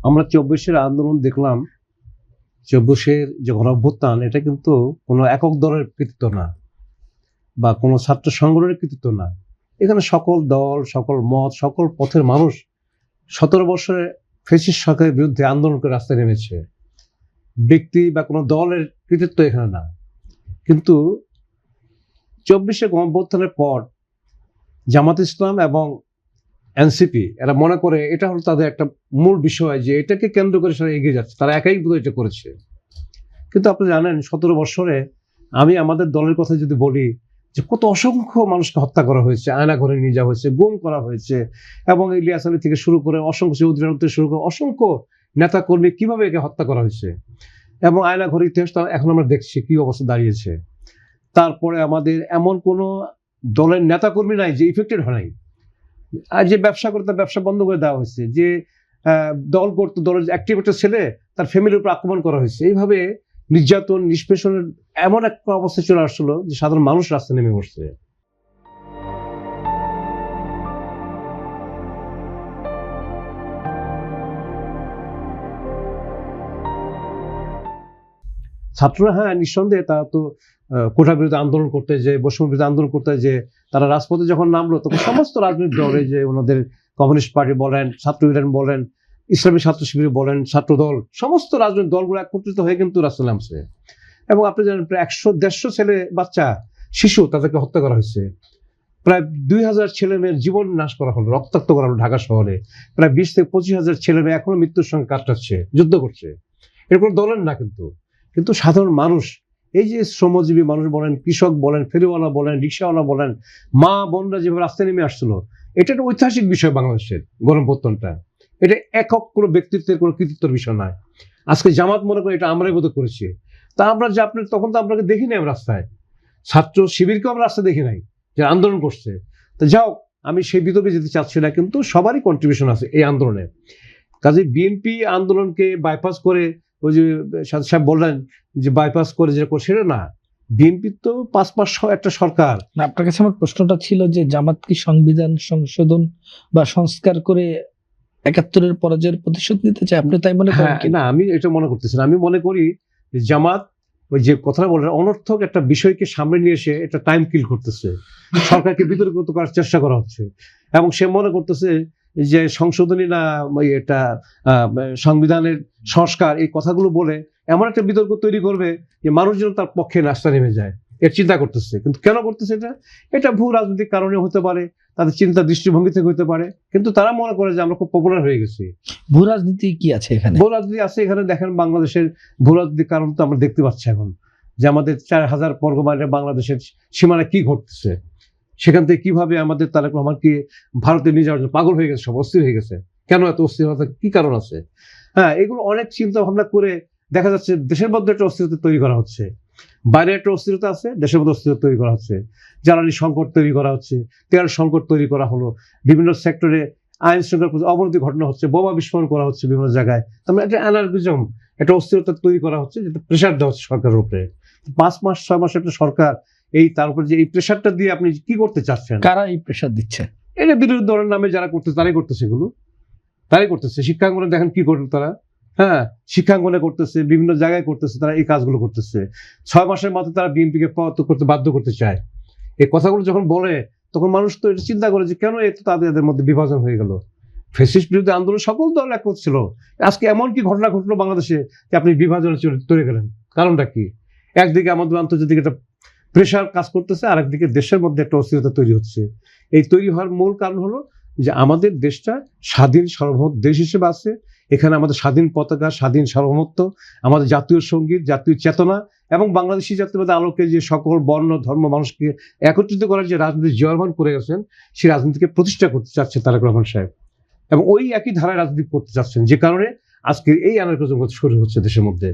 আমরা ২৪-এর আন্দোলন দেখলাম। ২৪-এর যে গণঅভ্যুত্থান, এটা কিন্তু কোনো একক দলের কৃতিত্ব না বা কোনো ছাত্র সংগঠনের কৃতিত্ব না। এখানে সকল দল, সকল মত, সকল পথের মানুষ ১৭ বছরে ফ্যাসিস্ট সরকারের বিরুদ্ধে আন্দোলন করে রাস্তায় নেমেছে। ব্যক্তি বা কোনো দলের কৃতিত্ব এখানে না। কিন্তু ২৪-এর গণঅভ্যুত্থানের পর জামাত ইসলাম এবং এনসিপি এরা মনে করে এটা হলো তাদের একটা মূল বিষয়, যে এটাকে কেন্দ্র করে সেটা এগিয়ে যাচ্ছে, তারা একাই বোধহয় এটা করেছে। কিন্তু আপনি জানেন ১৭ বছরে আমি আমাদের দলের কথা যদি বলি, যে কত অসংখ্য মানুষকে হত্যা করা হয়েছে, আয়না ঘরে নিয়ে যাওয়া হয়েছে, গুম করা হয়েছে, এবং ইলিয়াস আলী থেকে শুরু করে অসংখ্য চৌধুরী থেকে শুরু করে অসংখ্য নেতা কর্মী কিভাবে একে হত্যা করা হয়েছে, এবং আয়না ঘরের ইতিহাসটা এখন আমরা দেখছি কি অবস্থা দাঁড়িয়েছে। তারপরে আমাদের এমন কোনো দলের নেতা কর্মী নাই যে ইফেক্টেড হয় নাই। আর যে ব্যবসা করতে ব্যবসা বন্ধ করে দেওয়া হয়েছে, যে দল করতো, দলের অ্যাক্টিভ একটা ছেলে তার ফ্যামিলির উপর আক্রমণ করা হয়েছে। এইভাবে নির্যাতন নিষ্পেষণের এমন একটা অবস্থা চলে আসলো যে সাধারণ মানুষ রাস্তায় নেমে পড়ছে। ছাত্ররা, হ্যাঁ নিঃসন্দেহে তারা তো কোটা বিরোধী আন্দোলন করতে, যে বৈষম্য বিরোধী আন্দোলন করতে, যে তারা রাজপথে যখন নামলো তখন সমস্ত রাজনৈতিক দলে, যে ওনাদের কমিউনিস্ট পার্টি বলেন, ছাত্র ইউনিয়ন বলেন, ইসলামী ছাত্র শিবির বলেন, ছাত্র দল, সমস্ত রাজনৈতিক দলগুলো একত্রিত হয়ে কিন্তু রাস্তায় নামছে। এবং আপনি জানেন প্রায় ১০০ ছেলে বাচ্চা শিশু তাদেরকে হত্যা করা হয়েছে। প্রায় ২,০০০ ছেলে মেয়ের জীবন নাশ করা হলো, রক্তাক্ত করা হলো ঢাকা শহরে। প্রায় ২০ থেকে ২৫,০০০ ছেলে মেয়ে এখনো মৃত্যুর সঙ্গে কাটাচ্ছে, যুদ্ধ করছে। এরকম দলের না, কিন্তু সাধারণ মানুষ, এই যে শ্রমজীবী মানুষ বলেন, কৃষক বলেন, ফেরিওয়ালা বলেন, রিক্সাওয়ালা বলেন, মা বোনরা যেভাবে রাস্তায় নেমে আসছিল, এটা একটা ঐতিহাসিক বিষয়। বাংলাদেশের গণঅভ্যুত্থানটা এটা একক কোনো ব্যক্তিত্বের কোনো কৃতিত্বের বিষয় নয়। আজকে জামাত মনে করে এটা আমরাই বোধ করেছি। তা আমরা যে আপনি তখন তো আপনাকে দেখি নাই রাস্তায়, ছাত্র শিবিরকেও আমরা রাস্তায় দেখি নাই যে আন্দোলন করছে। তো যাও, আমি সেই বিতর্কে যেতে চাচ্ছি না, কিন্তু সবারই কন্ট্রিবিউশন আছে এই আন্দোলনে। কাজে বিএনপি আন্দোলনকে বাইপাস করে, ওই যে সাহেব বললেন যে বাইপাস করে যেটা করে, সেটা না। বিএনপি তো ৫ মাস একটা সরকার। আপনার কাছে আমার প্রশ্নটা ছিল যে জামাত কি সংবিধান সংশোধন বা সংস্কার করে ৭১-এর পরাজয়ের প্রতিশোধ নিতে চায়? আপনি তাই মনে করেন? না, আমি এটা মনে করতেছি না। আমি মনে করি জামাত ওই যে কথাটা বললেন, অনর্থক একটা বিষয়কে সামনে নিয়ে এসে এটা টাইম কিল করতেছে, সরকারকে বিতর্কিত করার চেষ্টা করা হচ্ছে। এবং সে মনে করতেছে যে সংশোধনী না এটা সংবিধানের সংস্কার, এই কথাগুলো বলে এমন একটা বিতর্ক তৈরি করবে যে মানুষজন তার পক্ষে রাস্তা নেমে যায়, এর চিন্তা করতেছে। কিন্তু কেন করতেছে এটা ভূ রাজনৈতিক কারণে হতে পারে, তাদের চিন্তা দৃষ্টিভঙ্গি থেকে হতে পারে, কিন্তু তারা মনে করে যে আমরা খুব পপুলার হয়ে গেছি। ভূ রাজনীতি কি আছে এখানে? ভূ রাজনীতি আছে এখানে। দেখেন বাংলাদেশের ভূ রাজনীতির কারণ তো আমরা দেখতে পাচ্ছি এখন, যে আমাদের ৪,০০০ বর্গ মাইলের বাংলাদেশের সীমানায় কি ঘটতেছে, সেখান থেকে কিভাবে আমাদের তারেক রহমানকে ভারতে নিয়ে যাওয়ার জন্য পাগল হয়ে গেছে, সব অস্থির হয়ে গেছে। কেন এত অস্থিরতা, কি কারণ আছে? হ্যাঁ, এগুলো অনেক চিন্তা ভাবনা করে দেখা যাচ্ছে দেশের মধ্যে একটা অস্থিরতা তৈরি করা হচ্ছে, বাইরে একটা অস্থিরতা আছে, দেশের মধ্যে অস্থিরতা তৈরি করা হচ্ছে, জ্বালানি সংকট তৈরি করা হচ্ছে, তেল সংকট তৈরি করা হলো, বিভিন্ন সেক্টরে আইন শৃঙ্খলার অবনতি ঘটনা হচ্ছে, বোমা বিস্ফোরণ করা হচ্ছে বিভিন্ন জায়গায়। তার একটা অ্যানার্কিজম, একটা অস্থিরতা তৈরি করা হচ্ছে, যেটা প্রেশার দেওয়া হচ্ছে সরকারের উপরে। ৫ মাস ৬ মাস একটা সরকার, এই তার উপরে যে এই প্রেশারটা দিয়ে আপনি কি করতে চাচ্ছেন? কারা এই প্রেশার দিচ্ছে? এটা বিরোধী দলের নামে যারা করতেছে তারাই করতেছে, এগুলো তারাই করতেছে। শিক্ষাঙ্গনে দেখেন কি করলো তারা, হ্যাঁ শিক্ষাঙ্গনে করতেছে, বিভিন্ন জায়গায় করতেছে, তারা এই কাজগুলো করতেছে। ৬ মাসের মাথায় তারা বিএনপিকে পদত্যাগ করতে বাধ্য করতে চায়। এই কথাগুলো যখন বলে তখন মানুষ তো এটা চিন্তা করে যে কেন এত তাদের মধ্যে বিভাজন হয়ে গেল। ফ্যাসিস্ট বিরোধী আন্দোলন সকল দল একমত ছিল, আজকে এমন কি ঘটনা ঘটলো বাংলাদেশে যে আপনি বিভাজনে তৈরি গেলেন? কারণটা কি? একদিকে আমাদের আন্তর্জাতিক একটা প্রেশার কাজ করতেছে, আর একদিকে দেশের মধ্যে একটা অস্থিরতা তৈরি হচ্ছে। এই তৈরি হওয়ার মূল কারণ হলো যে আমাদের দেশটা স্বাধীন সার্বভৌম দেশ হিসেবে আছে। এখানে আমাদের স্বাধীন পতাকা, স্বাধীন সার্বভৌমত্ব, আমাদের জাতীয় সঙ্গীত, জাতীয় চেতনা এবং বাংলাদেশি জাতীয়তাবাদের আলোকে যে সকল বর্ণ ধর্ম মানুষকে একত্রিত করার যে রাজনীতি জিয়া রহমান করে গেছেন, সেই রাজনীতিকে প্রতিষ্ঠা করতে চাচ্ছে তারেক রহমান সাহেব, এবং ওই একই ধারায় রাজনীতি করতে চাচ্ছেন, যে কারণে আজকে এই অ্যানার্কিজম শুরু হচ্ছে দেশের মধ্যে।